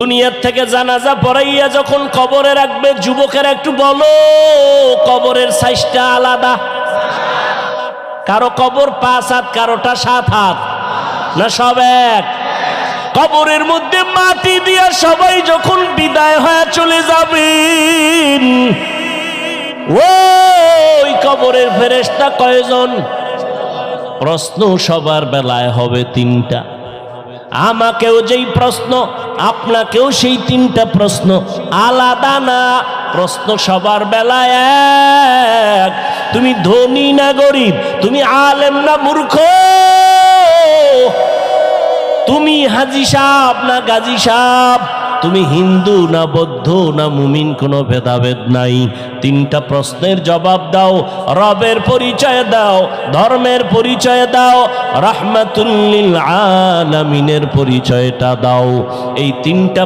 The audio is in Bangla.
দুনিয়ার থেকে জানাজা পড়াইয়া যখন কবরে রাখবে, যুবকের একটু বলো কবরের সাইজটা আলাদা। কারো কবর 5 হাত, কারোটা 7 হাত, না সব এক? কবরের মধ্যে মাটি দিয়া সবাই যখন বিদায় হয়ে চলে যাবেন, ওই কবরের ফেরেশতা কয়জন? প্রশ্ন সবার বেলায় হবে 3টা। আমাকেও যেই প্রশ্ন, আপনাকেও সেই 3টা প্রশ্ন, আলাদা না। প্রশ্ন সবার বেলায় এক। তুমি ধনী না গরিব, তুমি আলেম না মূর্খ, তুমি হাজী সাহেব না গাজী সাহেব, তুমি হিন্দু না বৌদ্ধ না মুমিন, কোনো ভেদাভেদ নাই। 3টা প্রশ্নের জবাব দাও, রবের পরিচয় দাও, ধর্মের পরিচয় দাও, রাহমাতুল লিল আলামিনের পরিচয়টা দাও। এই 3টা